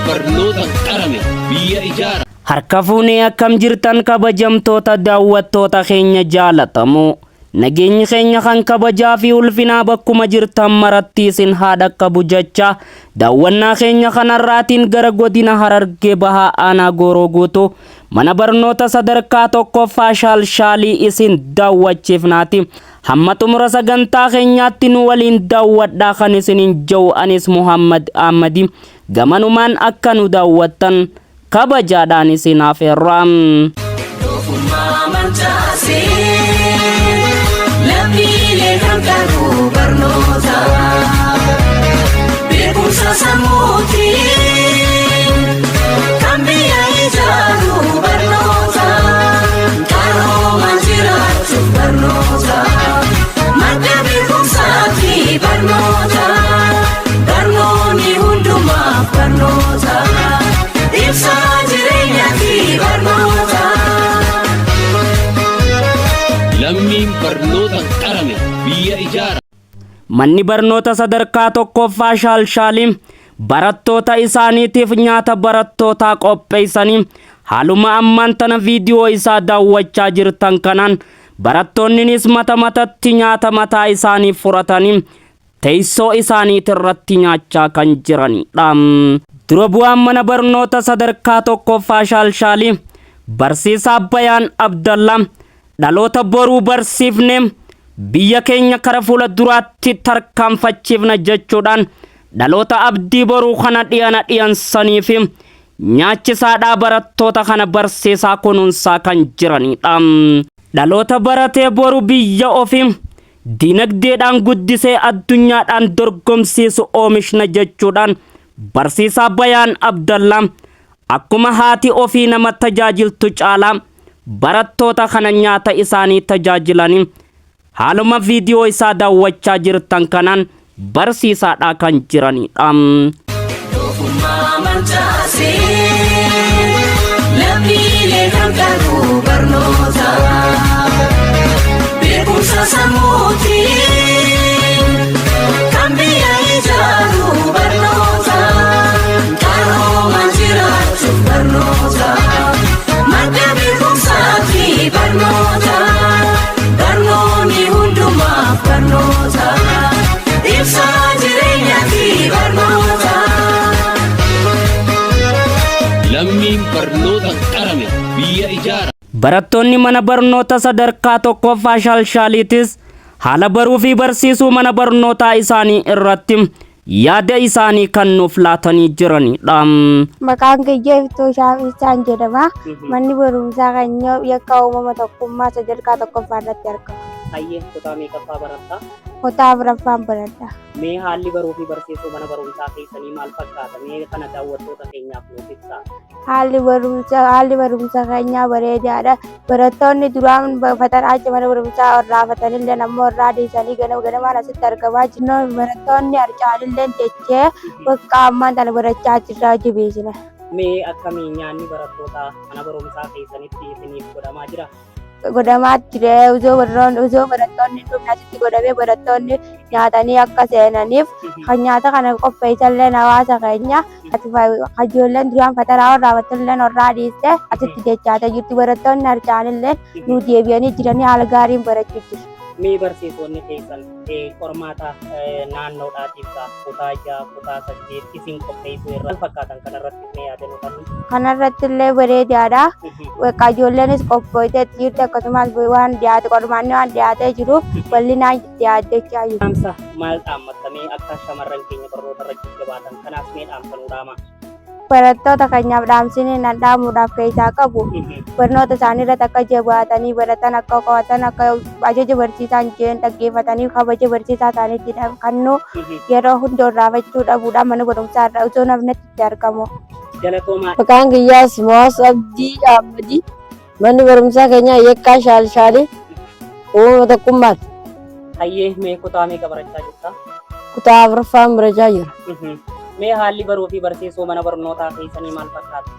barnoota qarame biyya ijaara. Harka fuunee akkam jirtan kabajamtoota daawwattoota keenya jaalatamoo. Nageenyi keenya kan kabajaa fi ulfinaa bakkuma jirtan maratti isin haa dhaqqabu jecha daawwannaa keenya kanarraatiin gara godina Harargee Bahaa aanaa Gooroo Guutuu mana barnoota sadarkaa tokkoffaa Shaalshaalii isin daawwachiifnaati. Hamma xumura sagantaa keenyaatti nu waliin daawwadhaa kan isiniin jiru anis Muhammad Ahmadi. Gamanumaan akka nu daawwattan kabajaadhaan isin affeerra. Lammiin barnoota qarame biyya ijaara. Manni barnoota sadarkaa tokkoffaa Shaalshaalii barattoota isaaniitiif nyaata barattootaa qopheessanii haaluma ammaan tana viidiyoo isaa daawwachaa jirtan kanaan barattoonnis mata matatti nyaata mataa isaanii furatanii teessoo isaaniitirratti nyaachaa kan jiranidha. Dura bu'aan mana barnoota sadarkaa tokkoffaa Shaalshaalii barsiisaa Bayaan Abdallaa dhaloota boruu barsiifne biyya keenya kara fuula duraatti tarkaanfachiifna jechuudhaan dhaloota abdii boruu kana dhiyansanii fi nyaachisaadhaa barattoota kana barsiisaa kunuunsaa kan jiranidha. Dhaloota baratee boruu biyya ofii dinagdeedhaan guddisee addunyaadhaan dorgomsiisu oomishna jechuudhaan barsiisaa Bayaan Abdallaa akkuma haati ofii nama tajaajiltu caalaa barattoota kana nyaata isaanii tajaajilanii haaluma viidiyoo isaa daawwachaa jirtan kanaan barsiisaadhaa kan jiranidha. Lammiin barnoota qarame biyya ijaara. Barattoonni mana barnoota sadarkaa tokkoffaa Shaalshaaliitis haala baruu fi barsiisuu mana barnootaa isaanii irratti yaada isaanii kan nuuf laatanii jiranidha. Maqaan kiyya Iftoo Shaafisaan jedhama. Manni barumsaa keenya yakka uumama tokkummaa sadarkaa tokkoffaa irratti argama. Hayyee kutaa meeqaffaa barattaa? Kutaa afuraffaan baradha. Mee haalli baruu fi barsiisuu mana barumsaa keessanii maal fakkaata? Mee kana daawwattoota keenyaaf nuuf ibsaa. Haalli barumsaa keenyaa bareedaadha. Barattoonni duraan fatanaa mana barumsaa irraafatanillee ammoo irraa dhiisanii ganamaan asitti argamaa jiru. Barattoonni harcaalillee jechee bakka ammaan tana barachaa jirraa jabeessina. Mee akkamiin nyaanni barattoota mana barumsaa keessanitti isiniif godhamaa jira? Godhamaa jira. Osoo barattoonni dhumnasitti godhamee barattoonni nyaatanii akka seenaniif kan nyaata kana qopheessallee hawaasa keenya ijoolleen duraan fataraa irraafatanillee irraa dhiiste asitti dechaatee jirti. Barattoonni harcaanillee nu deebi'anii jiranii haala gaariin barachuu jiru. Mee barsiisonni keessan qormaata naannoodhaatiif kutaa 6 kutaa 8 isin qopheessuu irraa fakkaatan kanarratti mee yaadannoo qabdu? Kanarratti illee bareedaadha. Ijoollenis qophootee jirti akkasumas waan dhiyaate qormaanni waan dhiyaatee jiru bal'inaan dhiyaattechaa jiru. Dhaamsa maal dhaammattamee akka shamarran keenya barnoota irratti jabaatan kanaaf mee dhaamsanuu dhaama? Barattoota keenyaaf dhaamsinee nan dhaamuudhaaf keessaa qabu barnoota isaanii irratti akka jabaatanii baratan akka qo'atan akka ajaja barsiisaan jeen dhaggeeffatanii kabaja barsiisaa isaaniitti kannuu yeroo hunda irraafachuu dhabuudhaan mana barumsaa irraa osoo namni itti argamu. Maqaan kiyyaa Simoos Abdii Ahmadi. Manni barumsaa keenya yakkaa Shaalshaalii uumama tokkummaati. Hayyee mee kutaa meeqa barachaa jirta? Kutaa afuraffaan barachaa jira. Mee haalli baruu fi barsiisuu mana barnootaa keessanii maal fakkaata?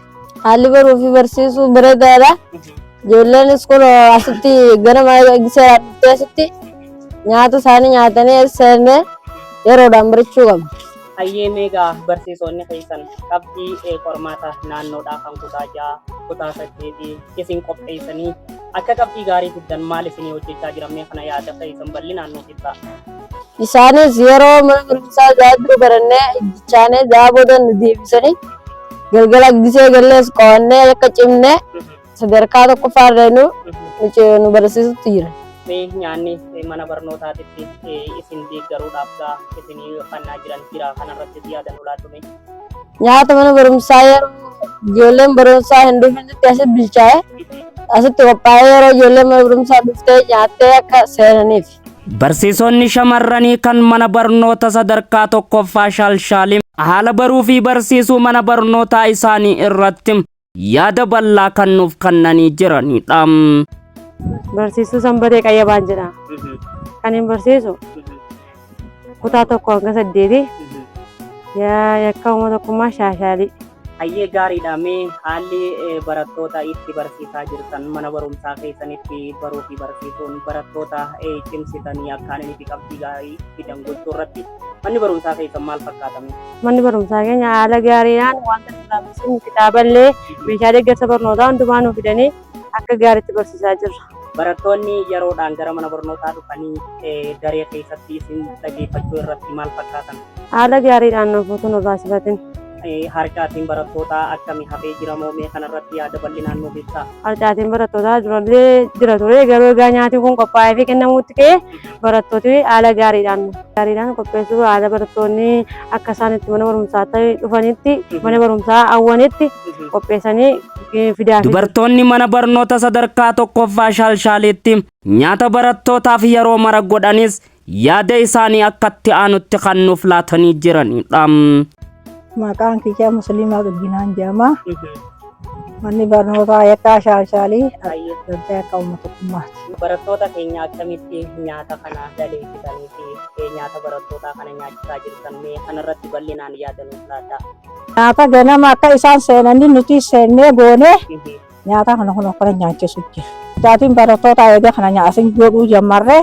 Haalli baruu fi barsiisuu bareedaadha. Ijoolleenis kun asitti ganama seeraan dhuftee asitti nyaata isaanii nyaatanii seennee yeroodhaan barachuu qabna. Hayyee meegaa barsiisonni keessan qabxii qormaata naannoodhaa kan kutaa 6 kutaa 8 isin qopheessanii akka qabxii gaarii fiddan maal isinii hojjechaa jiran mee kana yaada keessan bal'inaan nuuf ibsaa. Isaanis yeroo mana barumsaa daaduu barannee ijjichaanee daaboodan nu deebisanii galgala gisee gallees qo'annee akka cimnee sadarkaa tokkoffaa irra nu barsiisutti jira. Mee nyaanni mana barnootaatitti isin deeggaruudhaaf gaa isinii fannaa jiran jira kanarratti yaadan olaatume. Nyaata mana barumsaa yeroo ijoolleen barumsaa hin dhufintti asitti bilchaa'ee asitti qophaa'ee yeroo ijoolleen mana barumsaa dhuftee nyaattee akka seenaniif. Barsiisonni shamarranii kan mana barnoota sadarkaa tokkoffaa Shaalshaalii haala baruu fi barsiisuu mana barnootaa isaanii irratti yaada bal'aa kan nuuf kennanii jiranidha. Barsiisuu Sanbatee Qayyabaan jedhama. Kan hin barsiisu kutaa 1 hanga 8 yakka uummata tokkummaa Shaalshaalii. Hayyee gaariidha. Mee haalli barattoota itti barsiisaa jirtan mana barumsaa keessanitti baruu fi barsiisuun barattoota cimsitanii akkaan inni qabxii gaarii fidan gochuu irratti manni barumsaa keessan maal fakkaatame? Manni barumsaa keenya haala gaariidhaan wanta nuti kitaaballee meeshaalee deeggarsa barnootaa hundumaa nuuf fidanii akka gaariitti barsiisaa jirra. Barattoonni yeroodhaan gara mana barnootaa dhufanii daree keessatti isin dhageeffachuu irratti maal fakkaatan? Haala gaariidhaan nuuf utuu nu baasifatin. Harcaatiin barattootaa akkamii hafee jira moo mee kanarratti yaada bal'inaan nuuf ibsaa? Harcaatiin barattootaa durallee jira ture garuu egaa nyaati kun qophaa'ee fi kennamuutti ka'ee barattooti haala gaariidhaan qopheessuu haala barattoonni akka isaan itti mana barumsaatti dhufanitti mana barumsaa hawwanitti qopheessanii fidaa. Dubartoonni mana barnoota sadarkaa tokkoffaa Shaalshaaliitti nyaata barattootaaf yeroo mara godhanis yaada isaanii akkatti aanutti kan nuuf laatanii jiranidha. Maqaan kiyya Musliimaa Gagginaan jedhama. Manni barnootaa yakkaa Shaalshaalii darjaa akka uummata tokkummaati. Barattoota keenya akkamitti nyaata kana daleessitanii fi nyaata barattootaa kana nyaachisaa jirtan mee kanarratti bal'inaan yaada nuuf laadhaa. Nyaata ganama akka isaan seenanii nuti seennee goonee nyaata kana kun akkana nyaachisuu jira. Harcaatiin barattoota eega kana nyaasin godhuu jammarree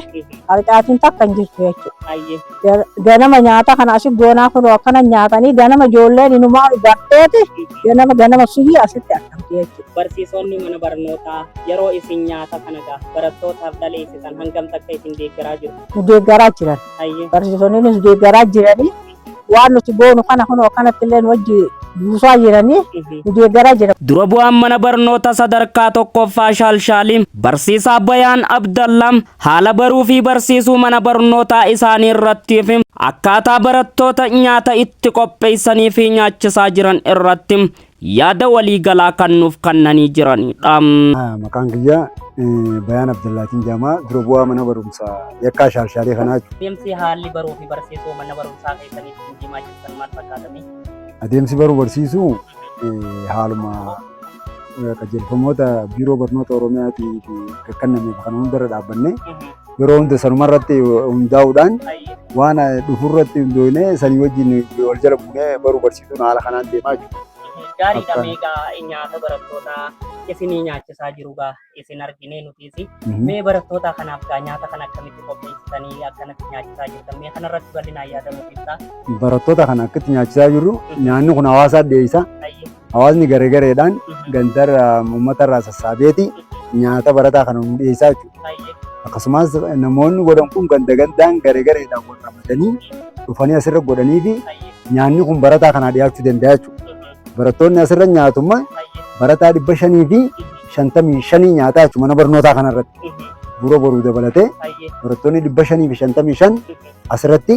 harcaatiin takka hin jirtu jechuudha. Ganama nyaata kana asi goonaa kun akkana nyaatanii ganama ijoolleen inumaa dhugatteeti ganama suyii asitti argamti jechuudha. Barsiisonni mana barnootaa yeroo isin nyaata kana barattootaaf daleessitan hangam takka isin deeggaraa jiru? Nu deeggaraa jiran. Barsiisonni nu deeggaraa jiranii waan nuti goonu kana kun akkanatti illee wajji buusaa jiranii nu deeggaraa jiran. Dura bu'aan mana barnoota sadarkaa tokkoffaa Shaalshaalii barsiisaa Bayaan Abdallam haala baruu fi barsiisuu mana barnootaa isaanii irratti fi akkaataa barattoota nyaata itti qopheessanii fi nyaachisaa jiran irratti yaada waliigalaa kan nuuf kennanii jiranidha. Maqaan kiyya Bayaan Abdallaatiin jedhama. Dura bu'aa mana barumsaa yakkaa Shaalshaalii kanaa. Adeemsi haalli baruu fi barsiisuu mana barumsaa keessanitti deemaa jirtan maal fakkaatame? Adeemsi baruu barsiisuu haaluma qajeelfamoota biiroo barnoota Oromiyaatii kenname kan hundarra dhaabbanne yeroo hunda sanuma irratti hundaa'uudhaan waan dhufurratti hundoonee sanii wajjin wal jala buunee baruu barsiisuun haala kanaan deemaa jiru. Gaariidha. Meegaa nyaata barattootaa isinii nyaachisaa jiru isin argine nutis mee barattoota kanaaf nyaata kana akkamitti qopheessitanii akkanatti nyaachisaa jirtan mee kanarratti bal'inaan yaada nuuf ibsaa. Barattoota kana akkatti nyaachisaa jirru nyaanni kun hawaasaaf dhiyeessa. Hawaasni gareegareedhaan gandarra uummatarraa sassaabeeti nyaata barataa kana nu dhiyeessaa jechuudha. Akkasumas namoonni godhan kun gandaan gareegareedhaan wal ramadanii dhufanii asirra godhanii fi nyaanni kun barataa kanaa dhiyaachuu danda'a jechuudha. Barattoonni asirra nyaatummaa barataa 555 nyaataa jechuudha mana barnootaa kanarratti. Bura boruu dabalatee barattoonni 555 asirratti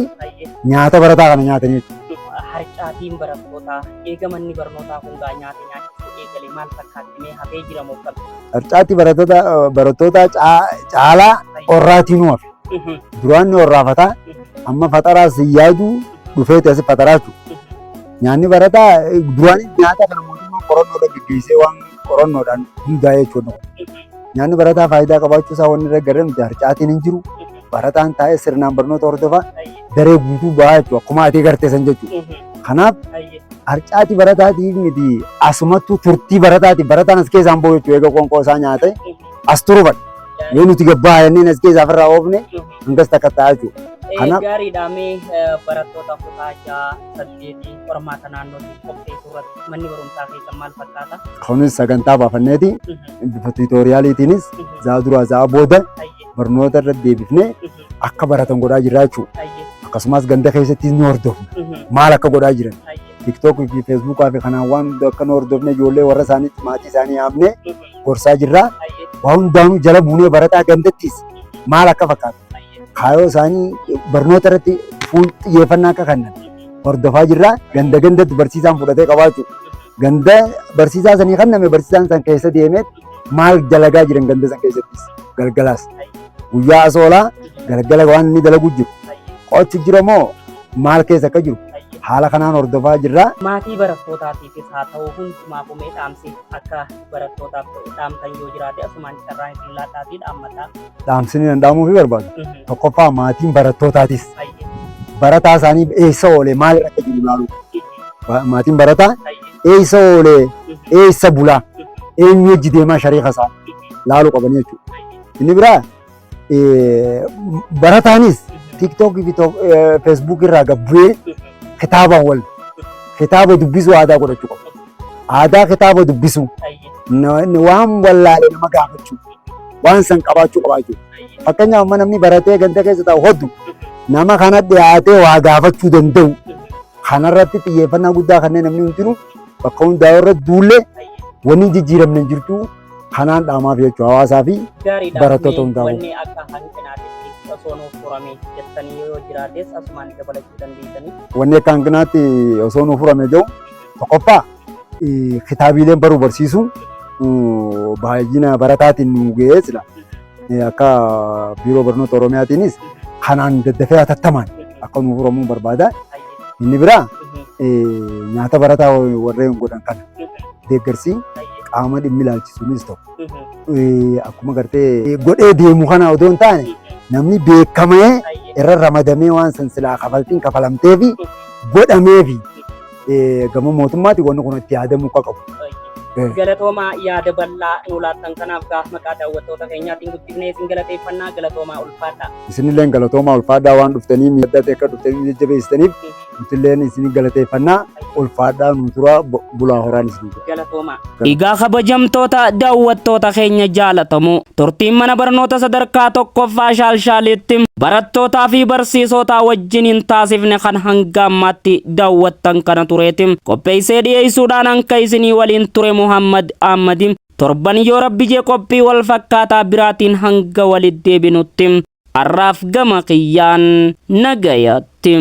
nyaata barataa kana nyaatanii jechuudha. Harcaatiin barattootaa eega manni barnootaa kun nyaata nyaachisuu eegalee maal fakkaattimee hafee jira moo qabdi? Harcaatii barattoota caalaa qorraatiin hafe. Duraan ni qorraafataa amma faxaraas yaadu dhufeeti asi faxaraa jechuudha. Nyaanni barataa duraan nyaata kana mootummaan qorannoodhaan gaggeessee waan qorannoodhaan hundaa'ee jechuudha. Nyaanni barataa faayidaa qabaachuu isaa wanni irra garee nuti harcaatiin hin jiru. Barataan taa'ee sirnaan barnoota hordofaa daree guutuu bahaa jechuudha. Akkuma ati garteessan jechuudha. Kanaaf harcaatii barataatiif miti asumattuu turtii barataatiif barataan as keessaan bahu jechuudha. Eega qoonqoo isaa nyaate as turu badha. yoo nuti gabbaa jenneen as keessaa ofirraa oofne hangas takka ta'a jechuudha. Kanaaf gaariidha mee barattoota kutaa 6-8 qormaata naannootti qopheessuu irratti manni barumsaa keessan maal fakkaata? kunis sagantaa baafanneeti bifa tiitooriyaaliitiinis zaa duraa zaa booda barnoota irra deebifnee akka baratan godhaa jirra jechuudha. Akkasumas ganda keessattis ni hordofna maal akka godhaa jiran. TikTok fi Facebook fi kanaan waan akka nu hordofne ijoollee warra isaaniitti maatii isaanii yaamne gorsaa jirra. Waan hundaanuu jala buunee barataa gandattis maal akka fakkaatu kaayoo isaanii barnoota irratti fuul xiyyeeffannaa akka kennan hordofaa jirra. Ganda gandatti barsiisaan fudhatee qabaachuu ganda barsiisaa sanii kenname barsiisaan san keessa deemee maal dalagaa jiran ganda san keessattis galgalaas guyyaa asoolaa galgala waan inni dalagu jiru qo'achu jira moo maal keessa akka jiru haala kanaan hordofaa jirra. Maatii barattootaatiifis haa ta'u hundumaaf umee dhaamsi akka barattootaaf dhaamtan yoo jiraate asumaan carraan isin laataa fi dhaammataa. Dhaamsini danda'amuu fi barbaadu. Tokkoffaa maatiin barattootaatiis barataa isaanii eessa oolee maal irra akka jiru ilaalu. Maatiin barataa eessa oolee eessa bulaa eenyu wajji deemaa shariika isaa laaluu qabanii jechuudha. Inni biraa barataanis TikTok fi Facebook irraa gabbu'ee kitaabaan wal kitaaba dubbisuu aadaa godhachuu qabu. Aadaa kitaaba dubbisuu waan wallaalee nama gaafachuu waan san qabaachuu qabaachuu. Fakkeenyaaf amma namni baratee ganda keessa taa'u hoddu nama kana dhiyaatee waa gaafachuu danda'u. Kanarratti xiyyeeffannaa guddaa kanneen namni hundinuu bakka hundaa irra duullee wanni jijjiiramne hin jirtu kanaan dhaamaaf jechuudha hawaasaa fi barattoota hundaa'u. Wanni akka hanqinaatti osoo nuuf furame jettanii yoo jiraates asumaan dabalachuu dandeessanii. Wanni akka hanqinaatti osoo nuuf furame jiru tokkoffaa kitaabileen baruu barsiisuu baay'ina barataatiin nu ga'ee jira. Akka biiroo barnoota Oromiyaatiinis kanaan daddafee hatattamaan akka nuuf furamuu barbaada. Inni biraa nyaata barataa warreen godhan kana deeggarsi qaama dhimmi ilaalchisuunis ta'u. Akkuma gartee godhee deemu kana odoo hin taane namni beekamee irra ramadamee waan san silaa kafaltiin kafalamtee fi godhamee fi gama mootummaatti wanni kun itti yaadamuu akka qabu. Galatoomaa yaada bal'aa nu laattan kanaaf gaaf maqaa daawwattoota keenyaatiin guddifnee isin galateeffannaa galatoomaa ulfaadhaa. Isinillee galatoomaa ulfaadhaa waan dhuftanii miidhagdee akka dhuftanii jajjabeessitaniif nutilleen isin galateeffannaa ulfaadhaa nu tura bulaa horaan isin galatoomaa. Egaa kabajamtoota daawwattoota keenya jaalatamu turtiin mana barnoota sadarkaa tokkoffaa shaalshaaliitti barattootaa fi barsiisota wajjin hin taasifne kan hanga ammaatti daawwattan kana tureeti qopheessee dhiyeessuudhaan hanka isinii waliin ture Muhammad Ahmadi torban yoo rabbi jee qophii wal fakkaataa biraatiin hanga walitti deebinutti har'aaf gama kiyyaan nagayatti.